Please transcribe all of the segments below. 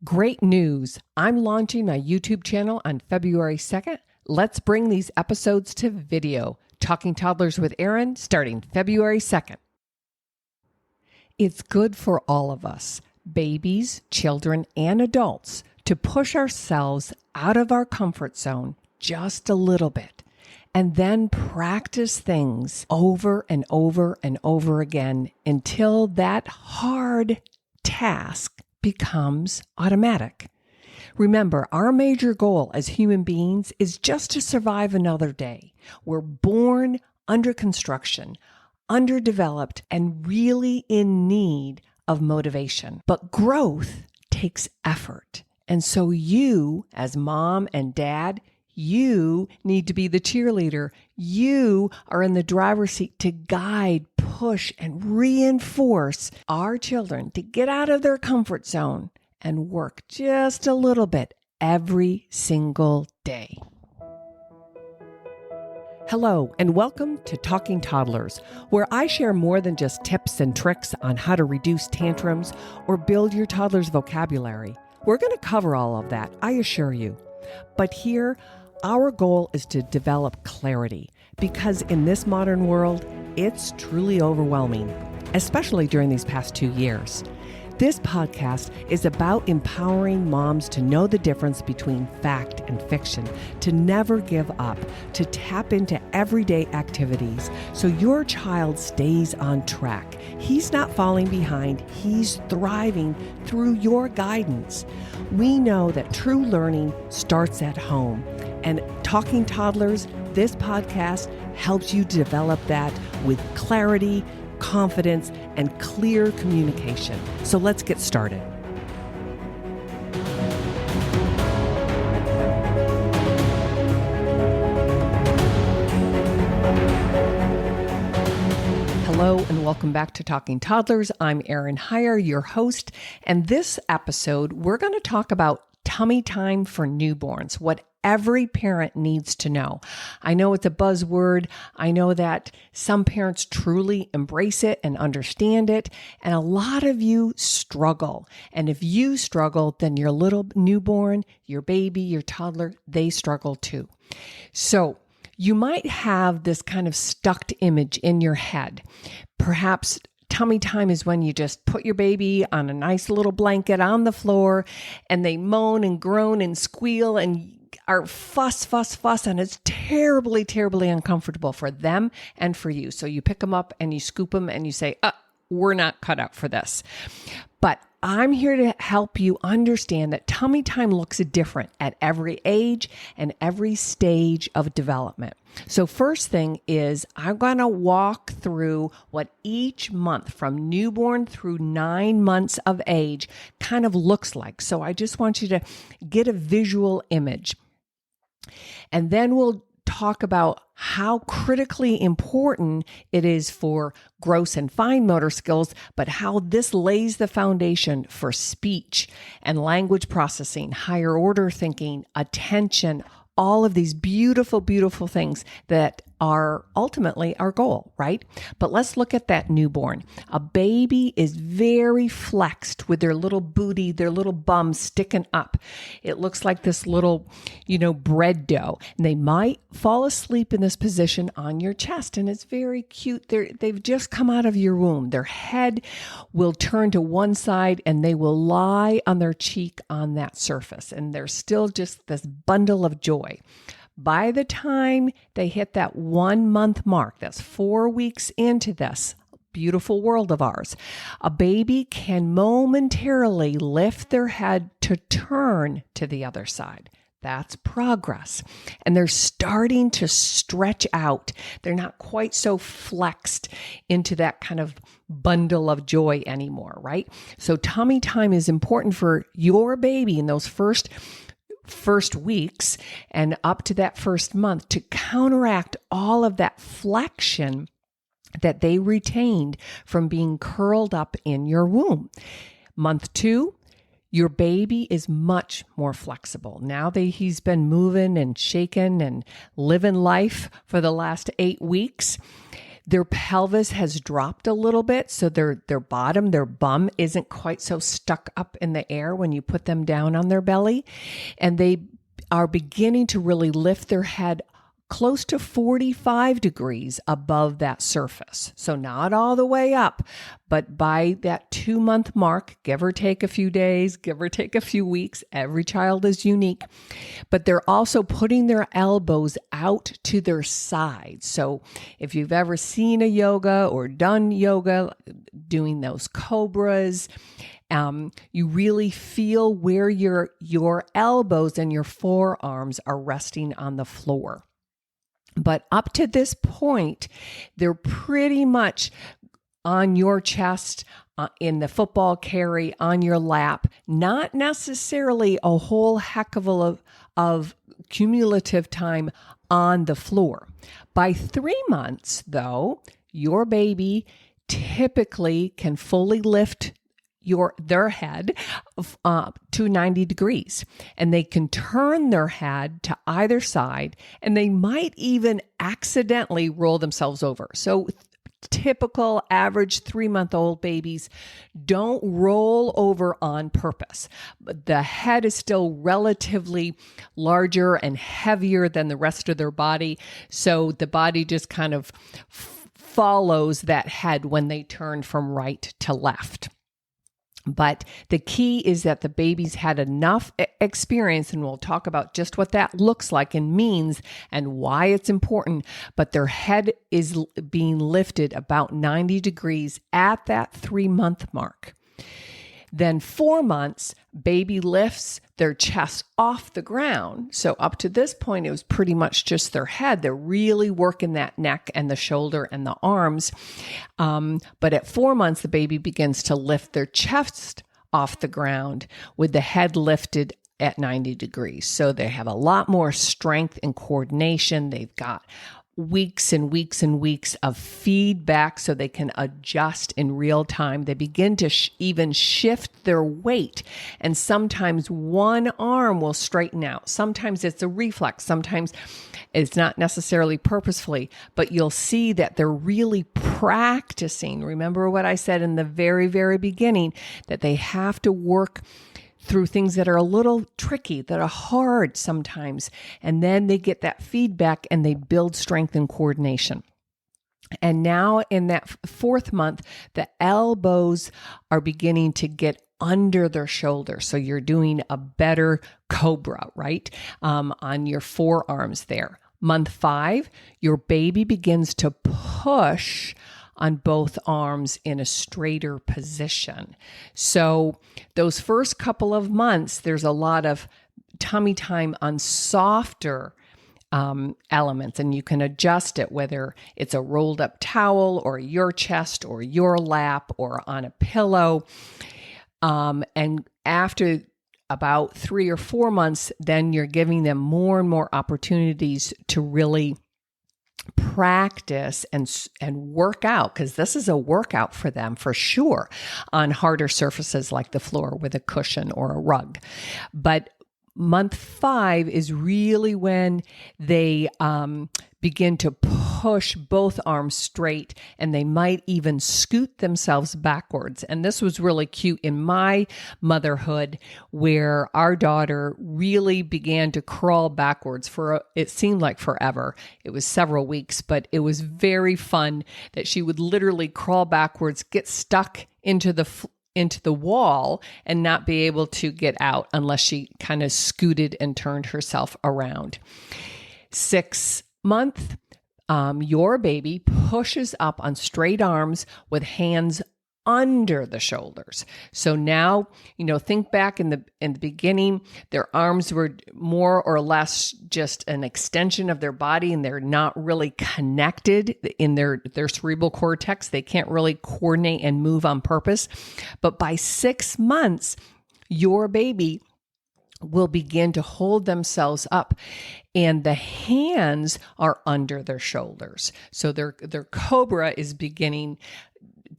Great news! I'm launching my YouTube channel on February 2nd. Let's bring these episodes to video. Talking Toddlers with Erin, starting February 2nd. It's good for all of us, babies, children, and adults, to push ourselves out of our comfort zone just a little bit, and then practice things over and over and over again until that hard task becomes automatic. Remember, our major goal as human beings is just to survive another day. We're born under construction, underdeveloped, and really in need of motivation. But growth takes effort. And so you, as mom and dad, you need to be the cheerleader. You are in the driver's seat to guide, push, and reinforce our children to get out of their comfort zone and work just a little bit every single day. Hello, and welcome to Talking Toddlers, where I share more than just tips and tricks on how to reduce tantrums or build your toddler's vocabulary. We're going to cover all of that, I assure you. But here, our goal is to develop clarity, because in this modern world, it's truly overwhelming, especially during these past 2 years. This podcast is about empowering moms to know the difference between fact and fiction, to never give up, to tap into everyday activities so your child stays on track. He's not falling behind, he's thriving through your guidance. We know that true learning starts at home, and Talking Toddlers, this podcast helps you develop that with clarity, confidence, and clear communication. So let's get started. Hello and welcome back to Talking Toddlers. I'm Erin Heyer, your host, and this episode we're going to talk about tummy time for newborns, what every parent needs to know. I know it's a buzzword. I know that some parents truly embrace it and understand it, and a lot of you struggle. And if you struggle, then your little newborn, your baby, your toddler, they struggle too. So you might have this kind of stuck image in your head. Perhaps tummy time is when you just put your baby on a nice little blanket on the floor and they moan and groan and squeal and are fuss, and it's terribly, terribly uncomfortable for them and for you. So you pick them up and you scoop them and you say, we're not cut out for this. But I'm here to help you understand that tummy time looks different at every age and every stage of development. So first thing is I'm going to walk through what each month from newborn through 9 months of age kind of looks like. So I just want you to get a visual image. And then we'll talk about how critically important it is for gross and fine motor skills, but how this lays the foundation for speech and language processing, higher order thinking, attention, all of these beautiful, beautiful things that are ultimately our goal, right? But let's look at that newborn. A baby is very flexed with their little booty, their little bum sticking up. It looks like this little, bread dough. And they might fall asleep in this position on your chest, and it's very cute. They've just come out of your womb. Their head will turn to one side, and they will lie on their cheek on that surface. And they're still just this bundle of joy. By the time they hit that 1 month mark, that's 4 weeks into this beautiful world of ours, a baby can momentarily lift their head to turn to the other side. That's progress. And they're starting to stretch out. They're not quite so flexed into that kind of bundle of joy anymore, right? So tummy time is important for your baby in those first weeks and up to that first month to counteract all of that flexion that they retained from being curled up in your womb. Month 2, your baby is much more flexible. Now that he's been moving and shaking and living life for the last 8 weeks, Their pelvis has dropped a little bit, so their bum isn't quite so stuck up in the air when you put them down on their belly. And they are beginning to really lift their head close to 45 degrees above that surface. So not all the way up, but by that 2-month mark, give or take a few days, give or take a few weeks, every child is unique, but they're also putting their elbows out to their sides. So if you've ever seen a yoga or done yoga, doing those cobras, you really feel where your elbows and your forearms are resting on the floor. But up to this point, they're pretty much on your chest, in the football carry, on your lap, not necessarily a whole heck of cumulative time on the floor. By 3 months, though, your baby typically can fully lift their head to 90 degrees, and they can turn their head to either side, and they might even accidentally roll themselves over. So typical average 3-month-old babies don't roll over on purpose, but the head is still relatively larger and heavier than the rest of their body. So the body just kind of follows that head when they turn from right to left. But the key is that the baby's had enough experience, and we'll talk about just what that looks like and means and why it's important, but their head is being lifted about 90 degrees at that 3-month mark. Then 4 months, baby lifts their chest off the ground. So up to this point, it was pretty much just their head. They're really working that neck and the shoulder and the arms. But at 4 months, the baby begins to lift their chest off the ground with the head lifted at 90 degrees. So they have a lot more strength and coordination. They've got weeks and weeks and weeks of feedback so they can adjust in real time. They begin to even shift their weight, and sometimes one arm will straighten out. Sometimes it's a reflex. Sometimes it's not necessarily purposefully, but you'll see that they're really practicing. Remember what I said in the very, very beginning, that they have to work through things that are a little tricky, that are hard sometimes. And then they get that feedback and they build strength and coordination. And now in that 4th month, the elbows are beginning to get under their shoulders. So you're doing a better cobra, right? On your forearms there. Month 5, your baby begins to push on both arms in a straighter position. So those first couple of months, there's a lot of tummy time on softer elements, and you can adjust it, whether it's a rolled up towel or your chest or your lap or on a pillow. And after about 3 or 4 months, then you're giving them more and more opportunities to really practice and work out, because this is a workout for them for sure on harder surfaces like the floor with a cushion or a rug. But month 5 is really when they begin to push both arms straight, and they might even scoot themselves backwards. And this was really cute in my motherhood, where our daughter really began to crawl backwards it seemed like forever. It was several weeks, but it was very fun that she would literally crawl backwards, get stuck into the wall and not be able to get out unless she kind of scooted and turned herself around. 6 month, your baby pushes up on straight arms with hands under the shoulders. So now, think back in the beginning, their arms were more or less just an extension of their body, and they're not really connected in their cerebral cortex. They can't really coordinate and move on purpose. But by 6 months, your baby will begin to hold themselves up, and the hands are under their shoulders. So their cobra is beginning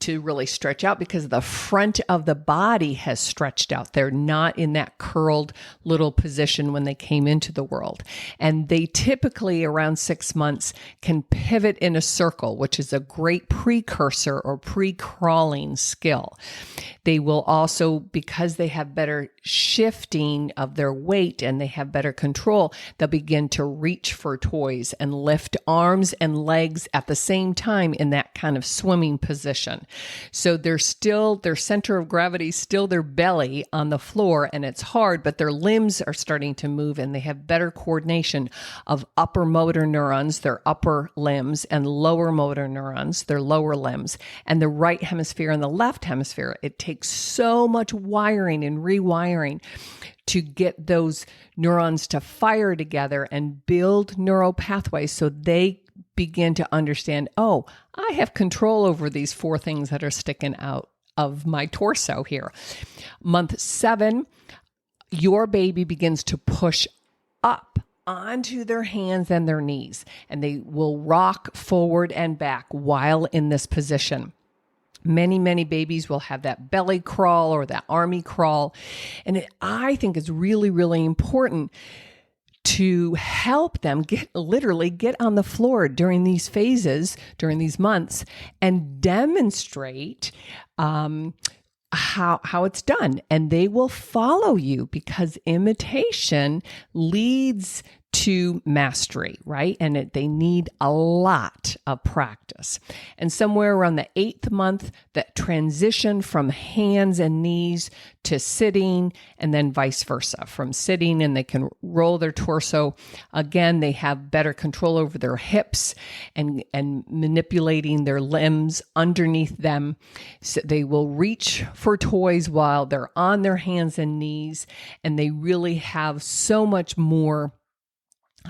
to really stretch out because the front of the body has stretched out. They're not in that curled little position when they came into the world. And they typically around 6 months can pivot in a circle, which is a great precursor or pre-crawling skill. They will also, because they have better shifting of their weight and they have better control, they'll begin to reach for toys and lift arms and legs at the same time in that kind of swimming position. So they're still, their center of gravity is still their belly on the floor, and it's hard, but their limbs are starting to move and they have better coordination of upper motor neurons, their upper limbs, and lower motor neurons, their lower limbs, and the right hemisphere and the left hemisphere. It takes so much wiring and rewiring to get those neurons to fire together and build neural pathways so they begin to understand, oh, I have control over these 4 things that are sticking out of my torso here. Month 7, your baby begins to push up onto their hands and their knees, and they will rock forward and back while in this position. Many, many babies will have that belly crawl or that army crawl. And I think it's really, really important to help them literally get on the floor during these phases, during these months, and demonstrate how it's done. And they will follow you because imitation leads to mastery, right? And they need a lot of practice. And somewhere around the 8th month, that transition from hands and knees to sitting, and then vice versa, from sitting and they can roll their torso. Again, they have better control over their hips and manipulating their limbs underneath them. So they will reach for toys while they're on their hands and knees, and they really have so much more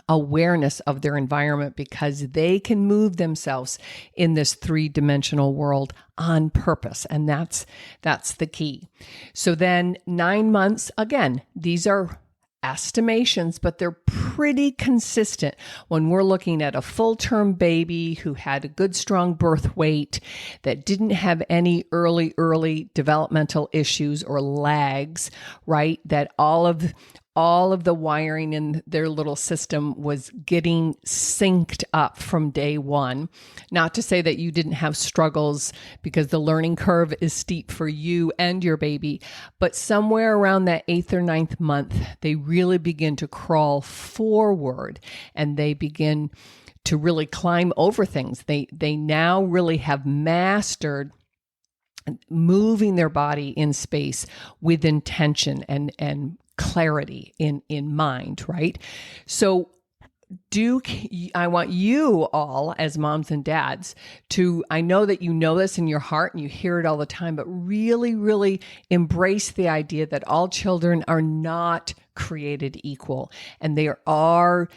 awareness of their environment because they can move themselves in this 3-dimensional world on purpose. And that's the key. So then 9 months, again, these are estimations, but they're pretty consistent when we're looking at a full-term baby who had a good, strong birth weight, that didn't have any early developmental issues or lags, right? That all of the wiring in their little system was getting synced up from day one. Not to say that you didn't have struggles, because the learning curve is steep for you and your baby, but somewhere around that 8th or 9th month, they really begin to crawl forward and they begin to really climb over things. They now really have mastered moving their body in space with intention and clarity in mind, right? So I want you all as moms and dads to, I know that you know this in your heart and you hear it all the time, but really, really embrace the idea that all children are not created equal, and there are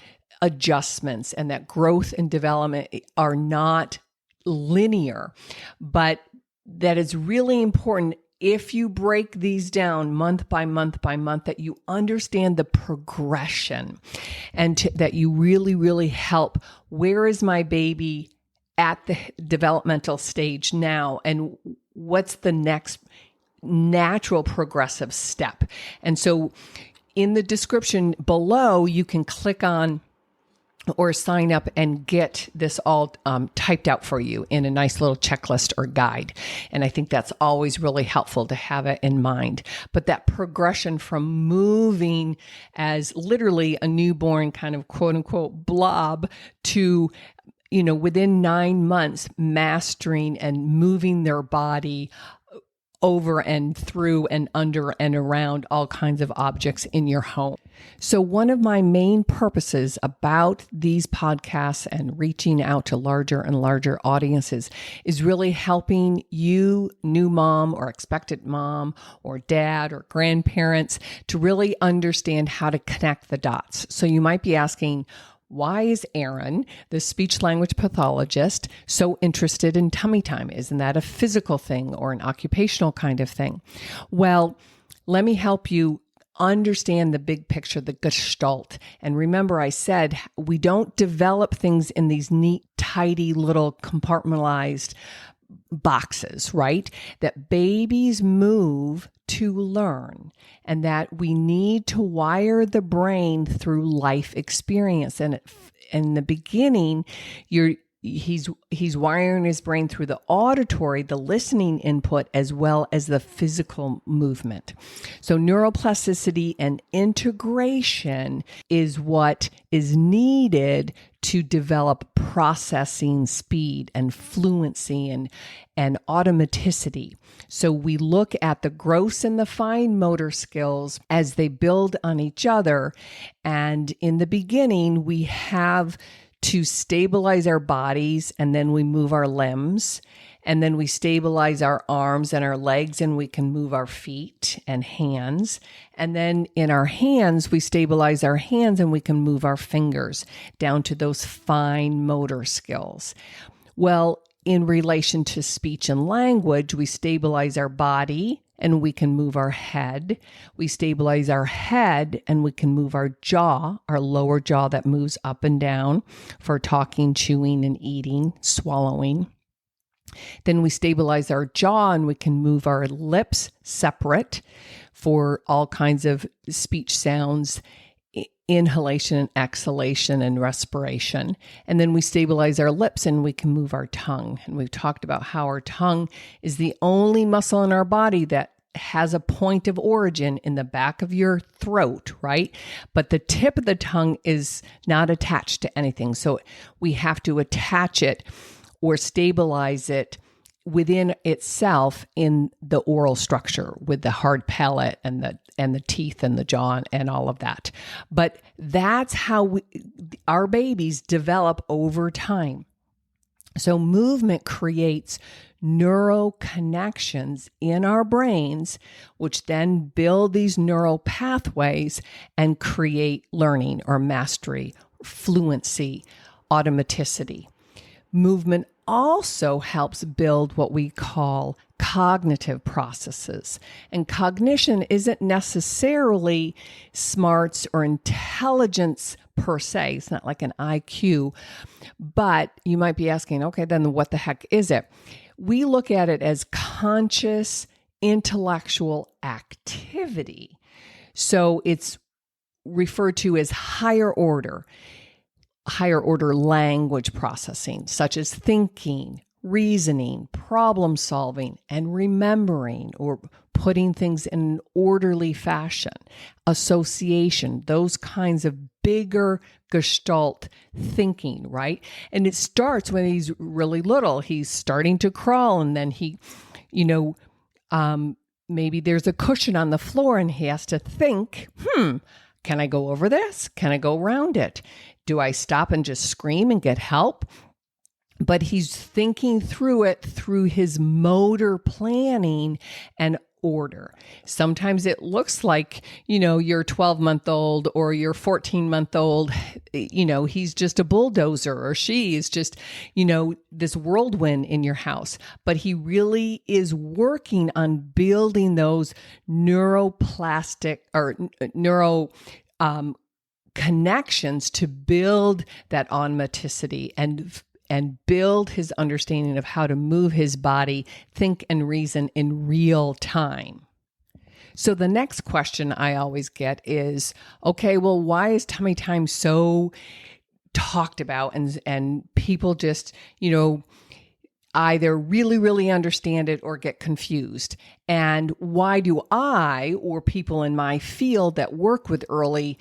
adjustments, and that growth and development are not linear, but that is really important. If you break these down month by month by month, that you understand the progression, and that you really, really help. Where is my baby at the developmental stage now? And what's the next natural progressive step? And so in the description below, you can click on or sign up and get this all typed out for you in a nice little checklist or guide. And I think that's always really helpful to have it in mind. But that progression from moving as literally a newborn kind of quote unquote blob to, within 9 months, mastering and moving their body over and through and under and around all kinds of objects in your home. So one of my main purposes about these podcasts and reaching out to larger and larger audiences is really helping you, new mom or expectant mom or dad or grandparents, to really understand how to connect the dots. So you might be asking, why is Erin, the speech language pathologist, so interested in tummy time? Isn't that a physical thing or an occupational kind of thing? Well, let me help you understand the big picture, the gestalt. And remember, I said we don't develop things in these neat, tidy, little compartmentalized boxes, right? That babies move to learn, and that we need to wire the brain through life experience. And in the beginning, he's wiring his brain through the auditory, the listening input, as well as the physical movement. So neuroplasticity and integration is what is needed to develop processing speed and fluency and automaticity. So we look at the gross and the fine motor skills as they build on each other. And in the beginning, we have to stabilize our bodies, and then we move our limbs, and then we stabilize our arms and our legs, and we can move our feet and hands. And then in our hands, we stabilize our hands and we can move our fingers down to those fine motor skills. Well, in relation to speech and language, we stabilize our body and we can move our head. We stabilize our head and we can move our jaw, our lower jaw that moves up and down for talking, chewing, and eating, swallowing. Then we stabilize our jaw and we can move our lips separate for all kinds of speech sounds, inhalation and exhalation and respiration. And then we stabilize our lips and we can move our tongue. And we've talked about how our tongue is the only muscle in our body that has a point of origin in the back of your throat, right? But the tip of the tongue is not attached to anything. So we have to attach it or stabilize it within itself in the oral structure with the hard palate and the teeth and the jaw and all of that. But that's how our babies develop over time. So movement creates neural connections in our brains, which then build these neural pathways and create learning or mastery, fluency, automaticity. Movement also helps build what we call cognitive processes. And cognition isn't necessarily smarts or intelligence per se. It's not like an IQ, but you might be asking, okay, then what the heck is it? We look at it as conscious intellectual activity. So it's referred to as higher order language processing, such as thinking, reasoning, problem solving, and remembering or putting things in an orderly fashion, association, those kinds of bigger gestalt thinking, right? And it starts when he's really little. He's starting to crawl, and then he, maybe there's a cushion on the floor and he has to think, can I go over this? Can I go around it? Do I stop and just scream and get help? But he's thinking through it through his motor planning and order. Sometimes it looks like, your 12-month-old or your 14-month-old, he's just a bulldozer, or she is just, this whirlwind in your house. But he really is working on building those neuroplastic or connections to build that automaticity and build his understanding of how to move his body, think and reason in real time. So the next question I always get is, okay, well, why is tummy time so talked about and people just, either really, really understand it or get confused? And why do I or people in my field that work with early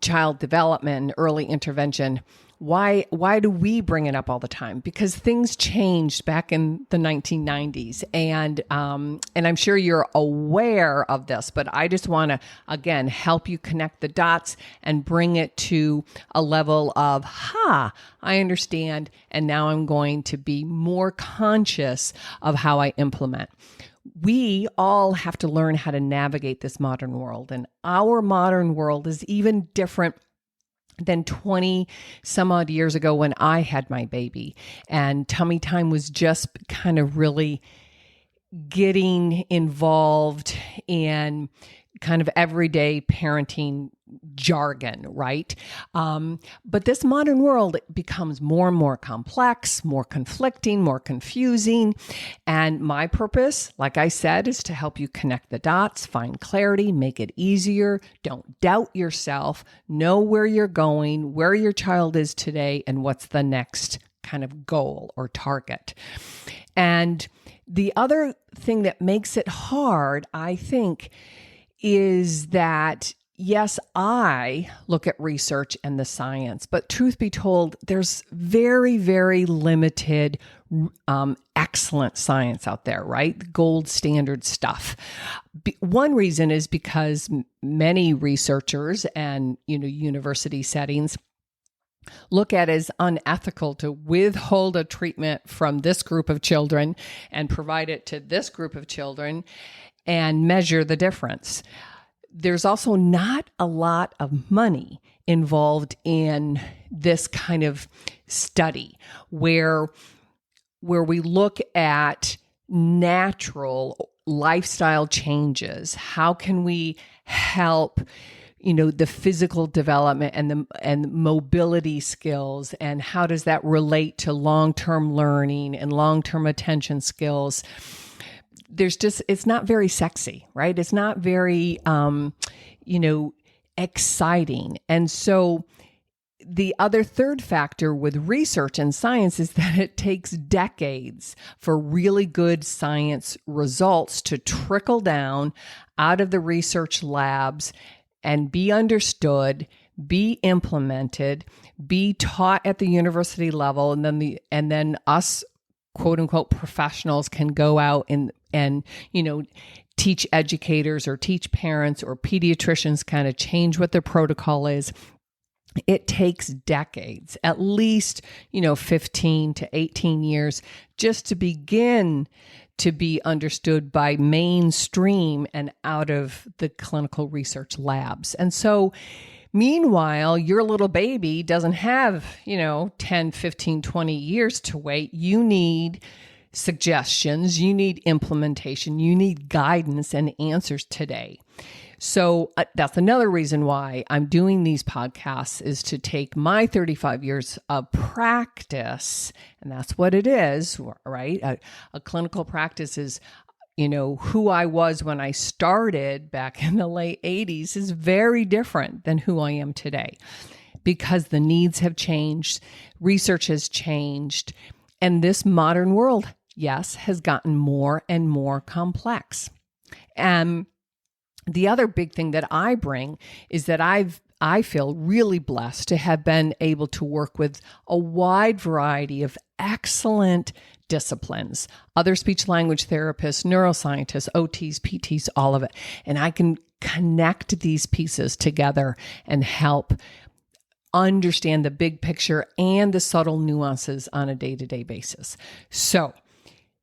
child development and early intervention, why do we bring it up all the time? Because things changed back in the 1990s, and I'm sure you're aware of this, but I just want to again help you connect the dots and bring it to a level of I understand, and now I'm going to be more conscious of how I implement. We all have to learn how to navigate this modern world, and our modern world is even different than 20 some odd years ago when I had my baby, and tummy time was just kind of really getting involved and kind of everyday parenting jargon, right? But this modern world becomes more and more complex, more conflicting, more confusing. And my purpose, like I said, is to help you connect the dots, find clarity, make it easier. Don't doubt yourself. Know where you're going, where your child is today, and what's the next kind of goal or target. And the other thing that makes it hard, I think, is that yes, I look at research and the science, but truth be told, there's very, very limited excellent science out there, right? Gold standard stuff. One reason is because many researchers and, university settings look at it as unethical to withhold a treatment from this group of children and provide it to this group of children and measure the difference. There's also not a lot of money involved in this kind of study where we look at natural lifestyle changes. How can we help, the physical development and mobility skills, and how does that relate to long-term learning and long-term attention skills? It's not very sexy, right? It's not very, exciting. And so the other third factor with research and science is that it takes decades for really good science results to trickle down out of the research labs and be understood, be implemented, be taught at the university level, and then us quote unquote professionals can go out and teach educators or teach parents or pediatricians kind of change what their protocol is. It takes decades, at least, 15 to 18 years just to begin to be understood by mainstream and out of the clinical research labs. And so meanwhile, your little baby doesn't have, 10, 15, 20 years to wait. You need suggestions, you need implementation, you need guidance and answers today. So that's another reason why I'm doing these podcasts, is to take my 35 years of practice, and that's what it is, right? A clinical practice is, who I was when I started back in the late 80s is very different than who I am today, because the needs have changed, research has changed, and this modern world, yes, has gotten more and more complex. And the other big thing that I bring is that I feel really blessed to have been able to work with a wide variety of excellent disciplines, other speech language therapists, neuroscientists, OTs, PTs, all of it. And I can connect these pieces together and help understand the big picture and the subtle nuances on a day-to-day basis. So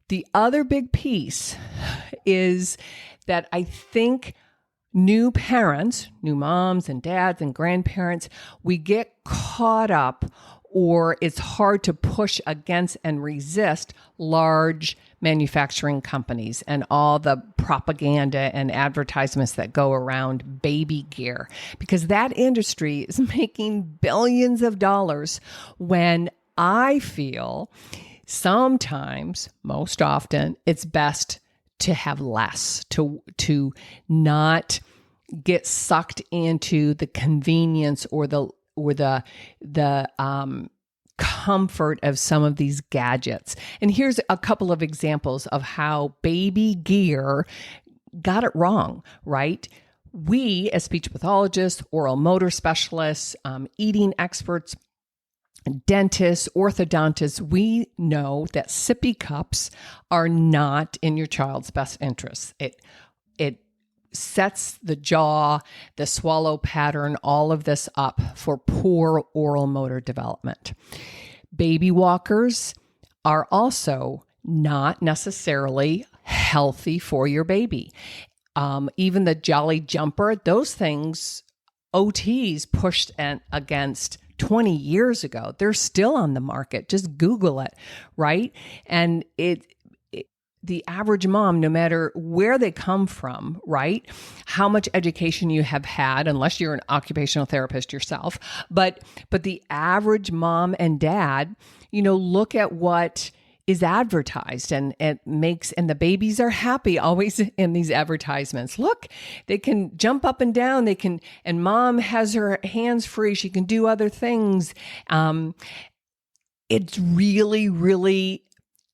the other big piece is that I think new parents, new moms and dads and grandparents, we get caught up, or it's hard to push against and resist large manufacturing companies and all the propaganda and advertisements that go around baby gear, because that industry is making billions of dollars, when I feel sometimes, most often, it's best to have less, to not get sucked into the convenience or the comfort of some of these gadgets. And here's a couple of examples of how baby gear got it wrong, right? We, as speech pathologists, oral motor specialists, eating experts, dentists, orthodontists, we know that sippy cups are not in your child's best interest. It sets the jaw, the swallow pattern, all of this up for poor oral motor development. Baby walkers are also not necessarily healthy for your baby. Even the Jolly Jumper, those things OTs pushed against 20 years ago. They're still on the market. Just Google it, right? And the average mom, no matter where they come from, right? How much education you have had, unless you're an occupational therapist yourself, but the average mom and dad, look at what is advertised and it makes, and the babies are happy always in these advertisements. Look, they can jump up and down. And mom has her hands free. She can do other things. It's really, really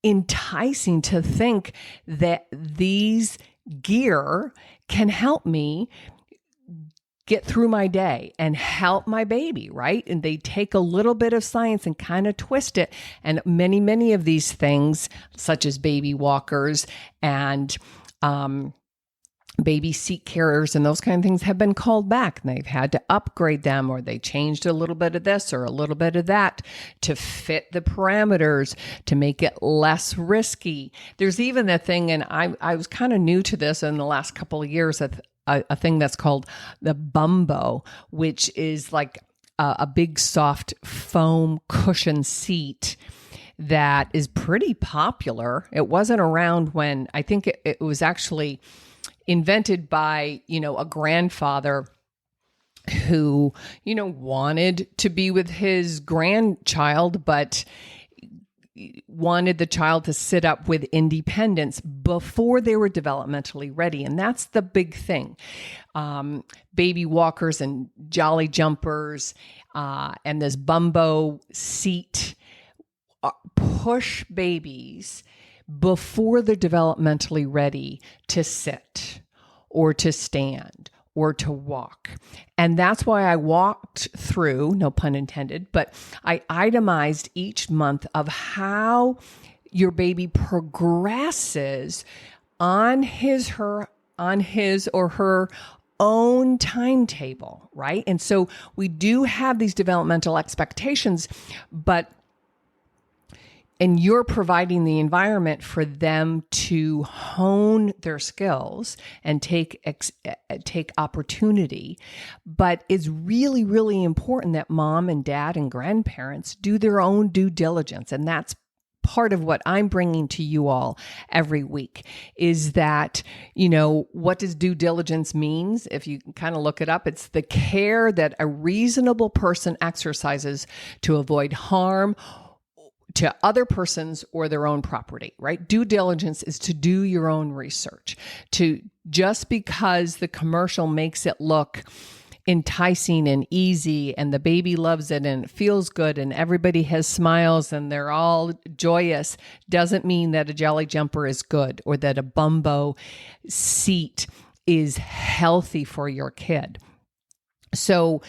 enticing to think that these gear can help me get through my day and help my baby, right? And they take a little bit of science and kind of twist it. And many, many of these things, such as baby walkers and baby seat carriers and those kind of things, have been called back. And they've had to upgrade them, or they changed a little bit of this or a little bit of that to fit the parameters, to make it less risky. There's even the thing, and I was kind of new to this in the last couple of years, a thing that's called the bumbo, which is like a big soft foam cushion seat that is pretty popular. It wasn't around when, I think it was actually invented by, a grandfather who, wanted to be with his grandchild, but wanted the child to sit up with independence before they were developmentally ready. And that's the big thing. Baby walkers and jolly jumpers and this bumbo seat push babies before they're developmentally ready to sit or to stand or to walk. And that's why I walked through, no pun intended, but I itemized each month of how your baby progresses on his or her own timetable, right? And so we do have these developmental expectations, and you're providing the environment for them to hone their skills and take opportunity. But it's really, really important that mom and dad and grandparents do their own due diligence. And that's part of what I'm bringing to you all every week, is that, what does due diligence means? If you kind of look it up, it's the care that a reasonable person exercises to avoid harm to other persons or their own property, right? Due diligence is to do your own research. Just because the commercial makes it look enticing and easy and the baby loves it and it feels good and everybody has smiles and they're all joyous, doesn't mean that a jolly jumper is good or that a bumbo seat is healthy for your kid. So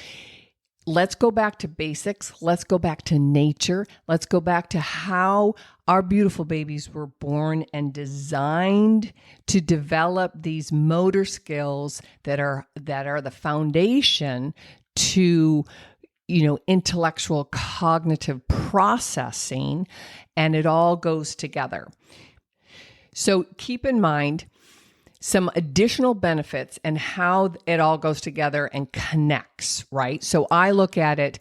let's go back to basics. Let's go back to nature. Let's go back to how our beautiful babies were born and designed to develop these motor skills that are the foundation to, intellectual cognitive processing, and it all goes together. So keep in mind some additional benefits and how it all goes together and connects, right? So I look at it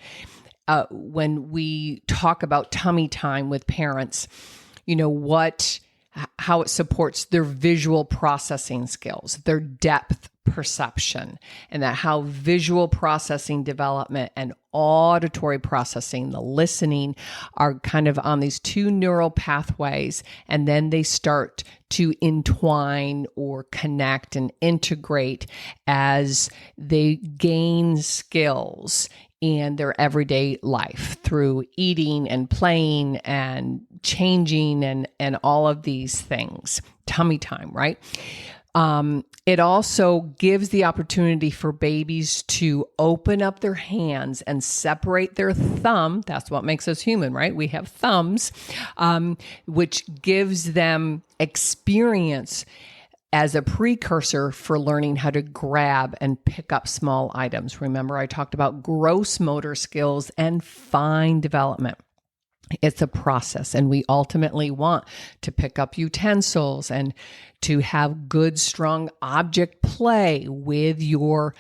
when we talk about tummy time with parents, how it supports their visual processing skills, their depth perception, and that how visual processing development and auditory processing, the listening, are kind of on these two neural pathways, and then they start to entwine or connect and integrate as they gain skills in their everyday life through eating and playing and changing and all of these things. Tummy time, right? It also gives the opportunity for babies to open up their hands and separate their thumb. That's what makes us human, right? We have thumbs, which gives them experience as a precursor for learning how to grab and pick up small items. Remember, I talked about gross motor skills and fine development. It's a process, and we ultimately want to pick up utensils and to have good, strong object play with your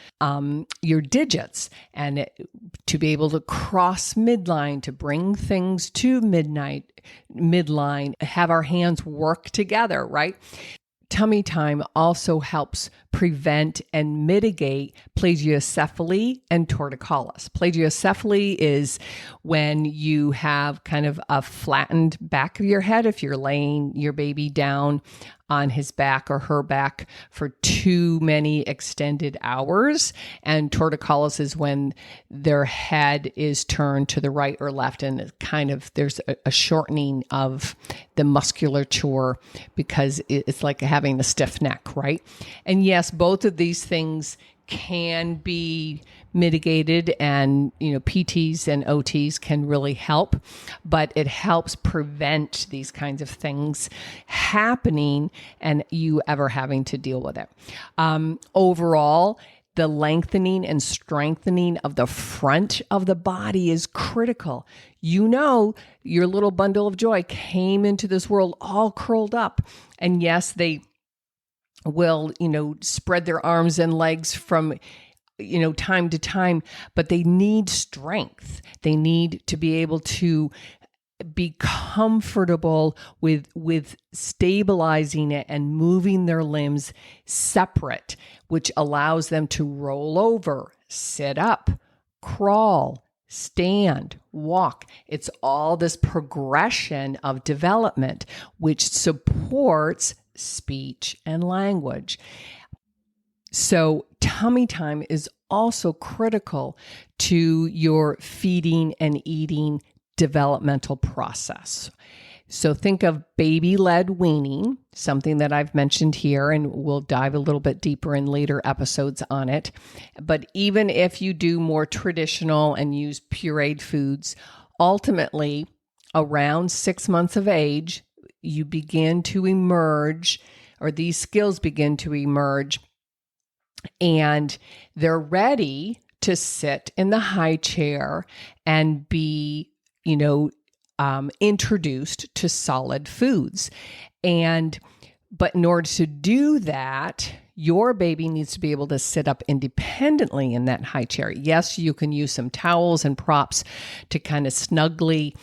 digits, and to be able to cross midline, to bring things to midline, have our hands work together, right? Tummy time also helps prevent and mitigate plagiocephaly and torticollis. Plagiocephaly is when you have kind of a flattened back of your head if you're laying your baby down on his back or her back for too many extended hours. And torticollis is when their head is turned to the right or left, and it kind of there's a shortening of the musculature because it's like having a stiff neck, right? And yes, both of these things can be mitigated, and PTs and OTs can really help, but it helps prevent these kinds of things happening and you ever having to deal with it. Overall, the lengthening and strengthening of the front of the body is critical. Your little bundle of joy came into this world all curled up, and yes, they will, spread their arms and legs from, time to time, but they need strength. They need to be able to be comfortable with stabilizing it and moving their limbs separate, which allows them to roll over, sit up, crawl, stand, walk. It's all this progression of development, which supports speech and language. So tummy time is also critical to your feeding and eating developmental process. So think of baby-led weaning, something that I've mentioned here, and we'll dive a little bit deeper in later episodes on it. But even if you do more traditional and use pureed foods, ultimately around 6 months of age, you begin to emerge, or these skills begin to emerge, and they're ready to sit in the high chair and be, introduced to solid foods. But in order to do that, your baby needs to be able to sit up independently in that high chair. Yes, you can use some towels and props to kind of snugly,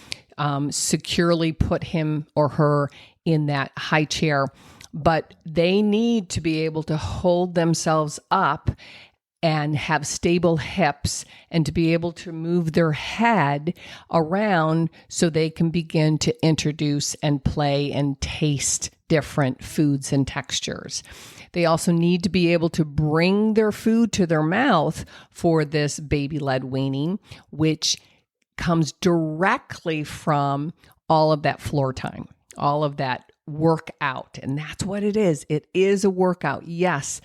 securely put him or her in that high chair, but they need to be able to hold themselves up and have stable hips and to be able to move their head around so they can begin to introduce and play and taste different foods and textures. They also need to be able to bring their food to their mouth for this baby-led weaning, which comes directly from all of that floor time, all of that workout. And that's what it is. It is a workout. Yes,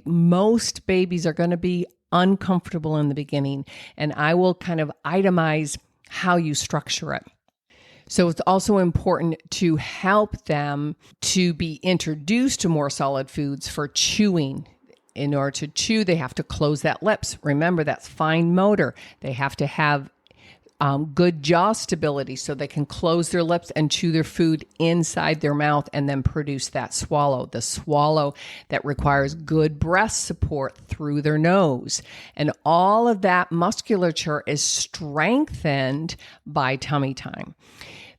most babies are going to be uncomfortable in the beginning, and I will kind of itemize how you structure it. So it's also important to help them to be introduced to more solid foods for chewing. In order to chew, they have to close that lips. Remember, that's fine motor. They have to have good jaw stability so they can close their lips and chew their food inside their mouth and then produce that swallow, the swallow that requires good breath support through their nose. And all of that musculature is strengthened by tummy time.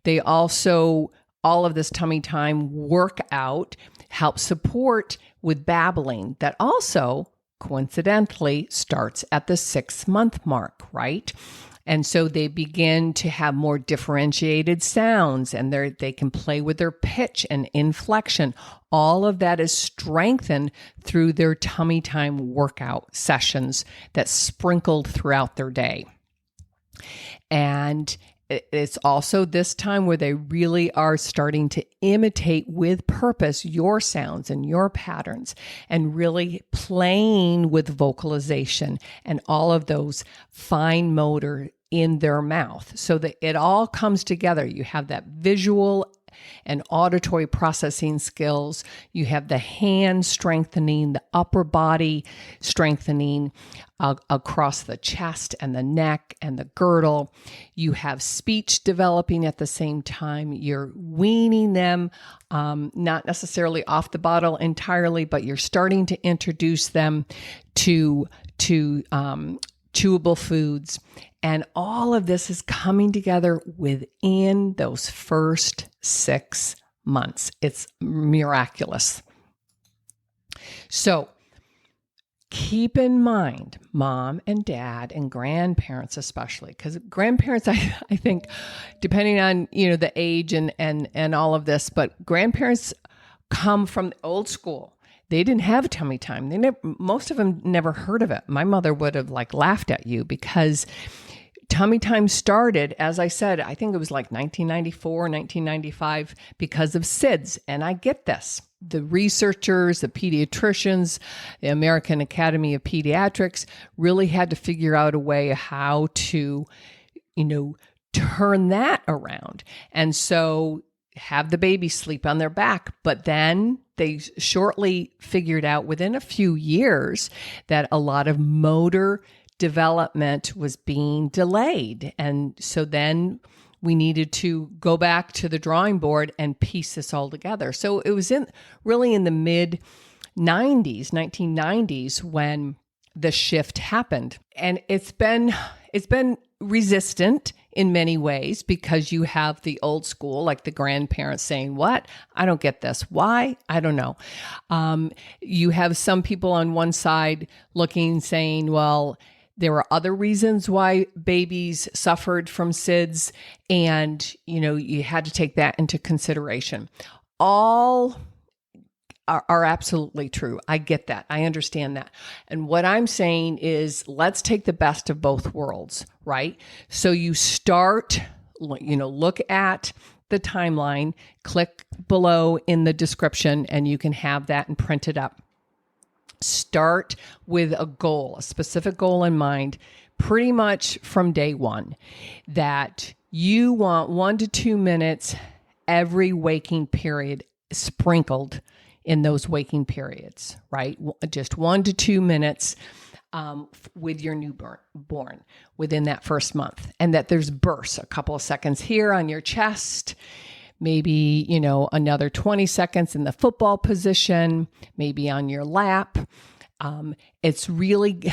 They also, all of this tummy time workout helps support with babbling that also coincidentally starts at the 6-month mark, right? And so they begin to have more differentiated sounds, and they can play with their pitch and inflection. All of that is strengthened through their tummy time workout sessions that's sprinkled throughout their day. And it's also this time where they really are starting to imitate with purpose your sounds and your patterns and really playing with vocalization and all of those fine motor in their mouth so that it all comes together. You have that visual and auditory processing skills. You have the hand strengthening, the upper body strengthening across the chest and the neck and the girdle. You have speech developing at the same time. You're weaning them, not necessarily off the bottle entirely, but you're starting to introduce them to chewable foods. And all of this is coming together within those first 6 months. It's miraculous. So keep in mind, mom and dad and grandparents especially, because grandparents, I think, depending on, the age and all of this, but grandparents come from the old school. They didn't have tummy time. Most of them never heard of it. My mother would have laughed at you because tummy time started, as I said, I think it was 1994, 1995 because of SIDS. And I get this. The researchers, the pediatricians, the American Academy of Pediatrics really had to figure out a way how to, turn that around. And so have the baby sleep on their back. But then they shortly figured out within a few years that a lot of motor development was being delayed. And so then we needed to go back to the drawing board and piece this all together. So it was really in the mid 90s, 1990s, when the shift happened. And it's been resistant in many ways because you have the old school, like the grandparents saying, "What? I don't get this. Why? I don't know." You have some people on one side saying, well, there were other reasons why babies suffered from SIDS, and, you had to take that into consideration. All are absolutely true. I get that. I understand that. And what I'm saying is, let's take the best of both worlds, right? So you start, look at the timeline, click below in the description, and you can have that and print it up. Start with a goal, a specific goal in mind, pretty much from day one, that you want 1 to 2 minutes every waking period sprinkled in those waking periods, right? Just 1 to 2 minutes with your newborn within that first month. And that there's bursts, a couple of seconds here on your chest, maybe, another 20 seconds in the football position, maybe on your lap. It's really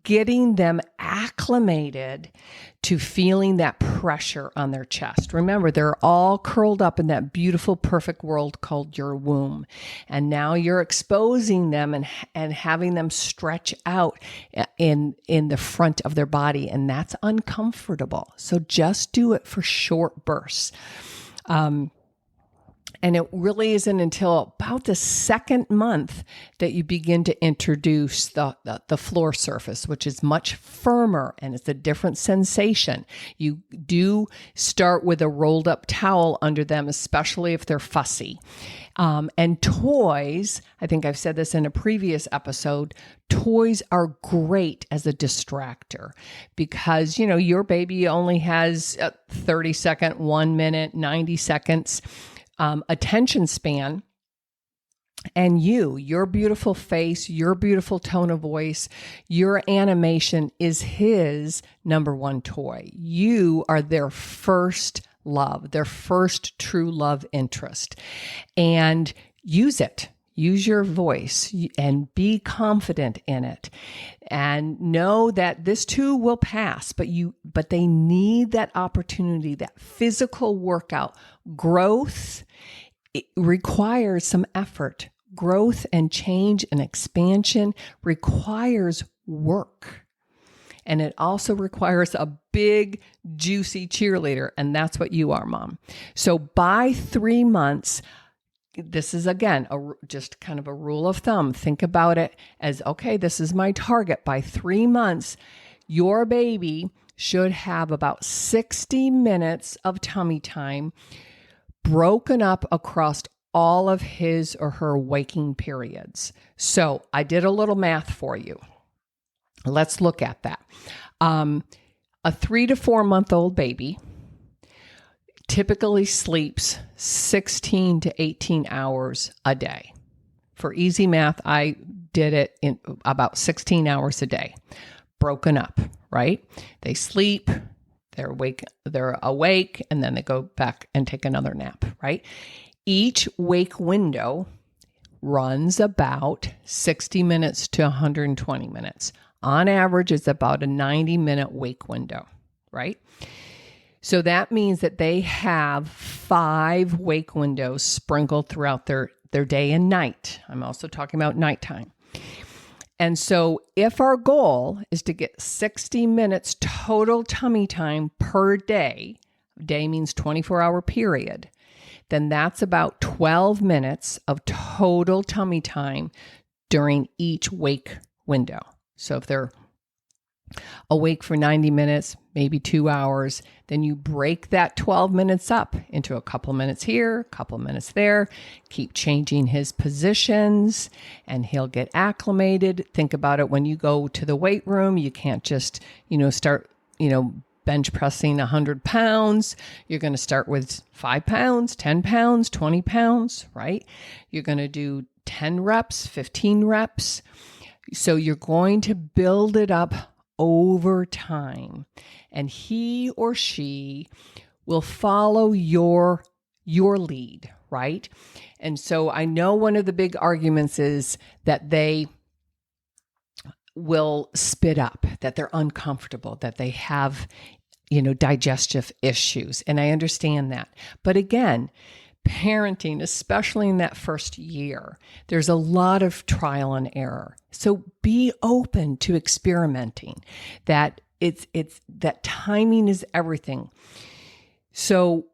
getting them acclimated to feeling that pressure on their chest. Remember, they're all curled up in that beautiful, perfect world called your womb. And now you're exposing them and having them stretch out in the front of their body. And that's uncomfortable. So just do it for short bursts. And it really isn't until about the second month that you begin to introduce the floor surface, which is much firmer and it's a different sensation. You do start with a rolled up towel under them, especially if they're fussy. And toys, I think I've said this in a previous episode, toys are great as a distractor because, your baby only has a 30-second, 1 minute, 90 seconds attention span. And your beautiful face, your beautiful tone of voice, your animation is his number one toy. You are their first love, their first true love interest. And use it. Use your voice and be confident in it. And know that this too will pass, but they need that opportunity, that physical workout. Growth, it requires some effort. Growth and change and expansion requires work. And it also requires a big, juicy cheerleader. And that's what you are, Mom. So by 3 months, this is, again, just kind of a rule of thumb. Think about it as, okay, this is my target. By 3 months, your baby should have about 60 minutes of tummy time broken up across all of his or her waking periods. So I did a little math for you. Let's look at that. A 3 to 4 month old baby typically sleeps 16 to 18 hours a day. For easy math, I did it in about 16 hours a day, broken up, right? They sleep, they're awake, and then they go back and take another nap, right? Each wake window runs about 60 minutes to 120 minutes. On average, it's about a 90-minute wake window, right? So that means that they have 5 wake windows sprinkled throughout their day and night. I'm also talking about nighttime. And so if our goal is to get 60 minutes total tummy time per day means 24-hour period, then that's about 12 minutes of total tummy time during each wake window. So if they're awake for 90 minutes, maybe 2 hours, then you break that 12 minutes up into a couple minutes here, a couple minutes there, keep changing his positions, and he'll get acclimated. Think about it when you go to the weight room, you can't just, start, bench pressing 100 pounds. You're going to start with 5 pounds, 10 pounds, 20 pounds, right? You're going to do 10 reps, 15 reps. So you're going to build it up over time, and he or she will follow your lead, right? And so I know one of the big arguments is that they will spit up, that they're uncomfortable, that they have, digestive issues. And I understand that. But again, parenting, especially in that first year, there's a lot of trial and error. So be open to experimenting. That it's that timing is everything. So,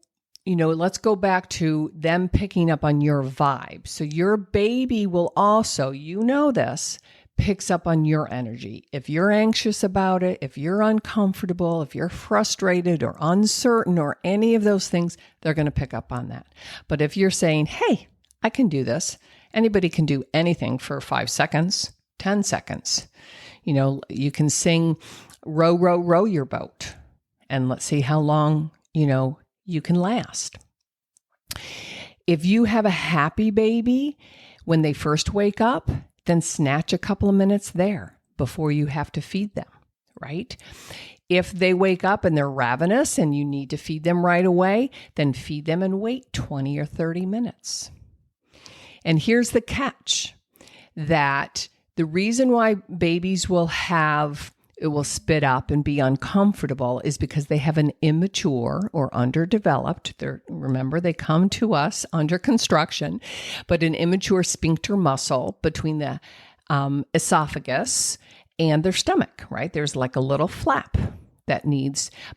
let's go back to them picking up on your vibe. So your baby will also, this, picks up on your energy. If you're anxious about it, if you're uncomfortable, if you're frustrated or uncertain or any of those things, they're going to pick up on that. But if you're saying, hey, I can do this, anybody can do anything for 5 seconds, 10 seconds. You can sing row, row, row your boat, and let's see how long, you can last. If you have a happy baby, when they first wake up, then snatch a couple of minutes there before you have to feed them, right? If they wake up and they're ravenous and you need to feed them right away, then feed them and wait 20 or 30 minutes. And here's the catch, that the reason why babies will spit up and be uncomfortable is because they have an immature or underdeveloped, remember, they come to us under construction, but an immature sphincter muscle between the esophagus and their stomach, right? There's like a little flap that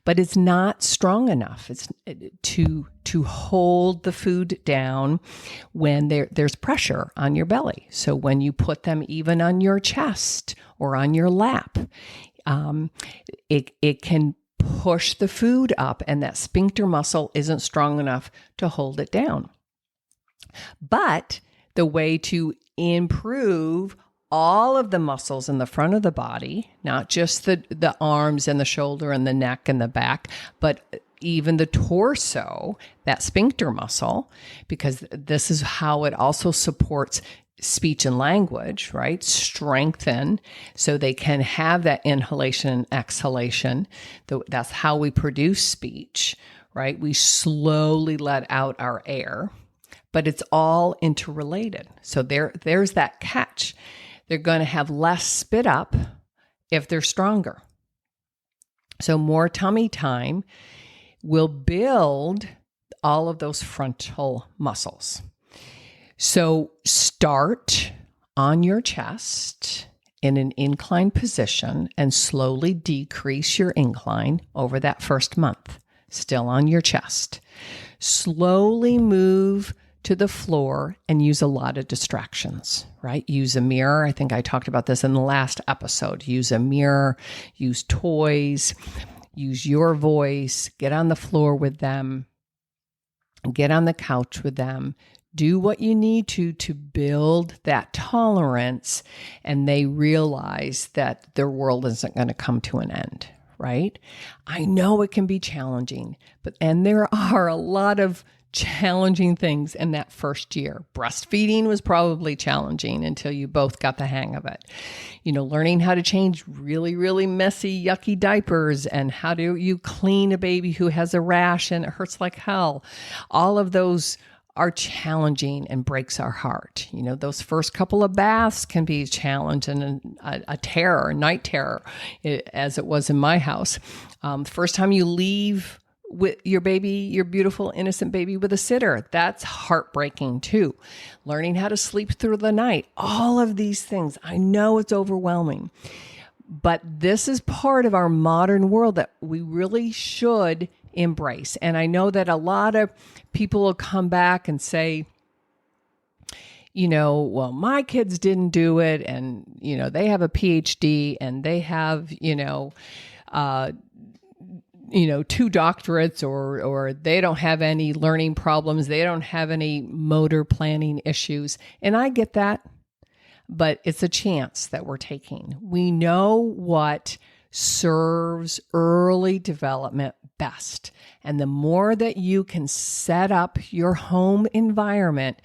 but it's not strong enough. It's to hold the food down when there's pressure on your belly. So when you put them even on your chest or on your lap, it can push the food up, and that sphincter muscle isn't strong enough to hold it down. But the way to improve all of the muscles in the front of the body, not just the arms and the shoulder and the neck and the back, but even the torso, that sphincter muscle, because this is how it also supports speech and language, right? Strengthen so they can have that inhalation and exhalation. That's how we produce speech, right? We slowly let out our air, but it's all interrelated. So there's that catch. They're going to have less spit up if they're stronger. So more tummy time will build all of those frontal muscles. So start on your chest in an inclined position and slowly decrease your incline over that first month, still on your chest. Slowly move to the floor and use a lot of distractions, right? Use a mirror. I think I talked about this in the last episode. Use a mirror, use toys, use your voice, get on the floor with them, get on the couch with them. Do what you need to build that tolerance, and they realize that their world isn't going to come to an end, right? I know it can be challenging, and there are a lot of challenging things in that first year. Breastfeeding was probably challenging until you both got the hang of it. Learning how to change really, really messy, yucky diapers, and how do you clean a baby who has a rash and it hurts like hell. All of those are challenging and breaks our heart. Those first couple of baths can be a challenge and a terror, night terror, as it was in my house. First time you leave with your baby, your beautiful, innocent baby with a sitter, that's heartbreaking too. Learning how to sleep through the night, all of these things. I know it's overwhelming, but this is part of our modern world that we really should embrace. And I know that a lot of people will come back and say, well, my kids didn't do it. And, they have a PhD and they have, 2 doctorates or they don't have any learning problems. They don't have any motor planning issues. And I get that, but it's a chance that we're taking. We know what serves early development best. And the more that you can set up your home environment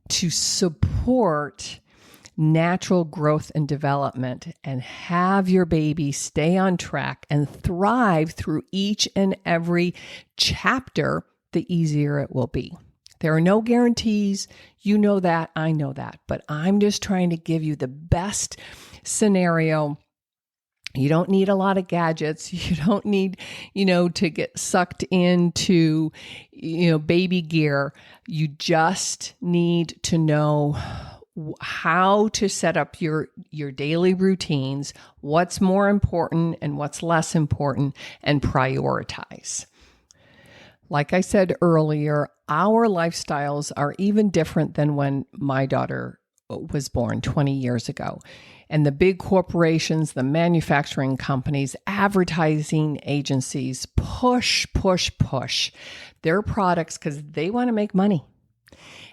to support natural growth and development and have your baby stay on track and thrive through each and every chapter, the easier it will be. There are no guarantees. You know that. I know that. But I'm just trying to give you the best scenario. You don't need a lot of gadgets. You don't need, to get sucked into, baby gear. You just need to know how to set up your daily routines, what's more important and what's less important, and prioritize. Like I said earlier, our lifestyles are even different than when my daughter was born 20 years ago. And the big corporations, the manufacturing companies, advertising agencies push their products because they want to make money.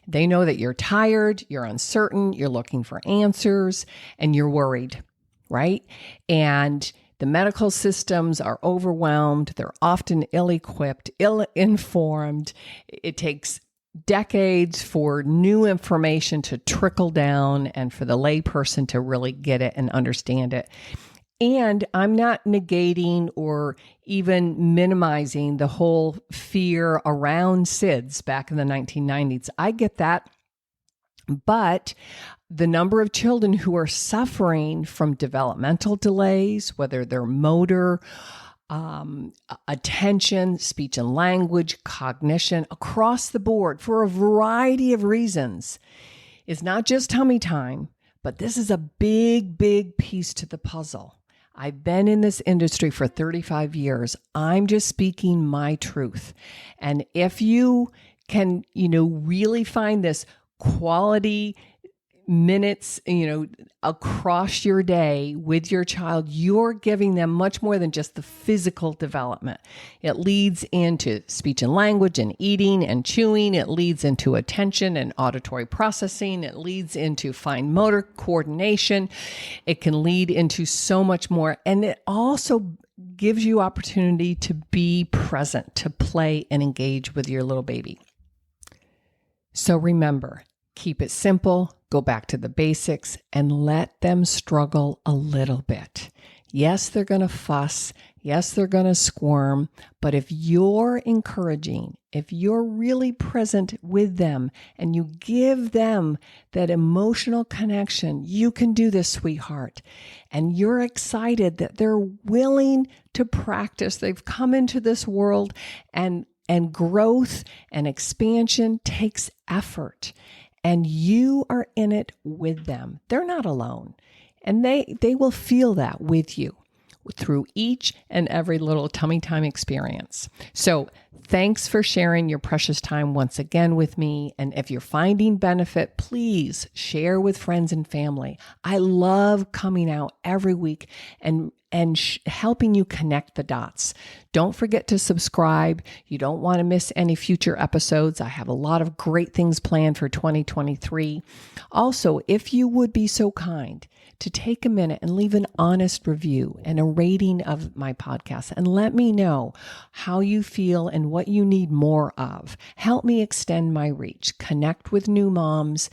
They know that you're tired, you're uncertain, you're looking for answers, and you're worried, right? And the medical systems are overwhelmed. They're often ill-equipped, ill-informed. It takes decades for new information to trickle down and for the layperson to really get it and understand it. And I'm not negating or even minimizing the whole fear around SIDS back in the 1990s. I get that. But the number of children who are suffering from developmental delays, whether they're motor, attention, speech and language, cognition, across the board for a variety of reasons, is not just tummy time, but this is a big, big piece to the puzzle. I've been in this industry for 35 years. I'm just speaking my truth. And if you can, really find this quality minutes, across your day with your child, you're giving them much more than just the physical development. It leads into speech and language and eating and chewing. It leads into attention and auditory processing. It leads into fine motor coordination. It can lead into so much more. And it also gives you opportunity to be present, to play and engage with your little baby. So remember, keep it simple, go back to the basics, and let them struggle a little bit. Yes, they're going to fuss. Yes, they're going to squirm. But if you're encouraging, if you're really present with them and you give them that emotional connection, you can do this, sweetheart. And you're excited that they're willing to practice. They've come into this world, and growth and expansion takes effort. And you are in it with them. They're not alone. And they will feel that with you through each and every little tummy time experience. So Thanks for sharing your precious time once again with me. And if you're finding benefit, please share with friends and family. I love coming out every week and helping you connect the dots. Don't forget to subscribe. You don't want to miss any future episodes. I have a lot of great things planned for 2023. Also, if you would be so kind to take a minute and leave an honest review and a rating of my podcast and let me know how you feel and what you need more of. Help me extend my reach, connect with new moms.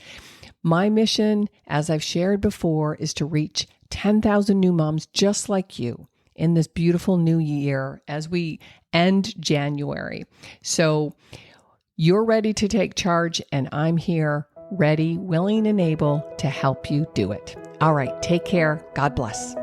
My mission, as I've shared before, is to reach 10,000 new moms just like you in this beautiful new year as we end January. So you're ready to take charge, and I'm here, ready, willing, and able to help you do it. All right, take care. God bless.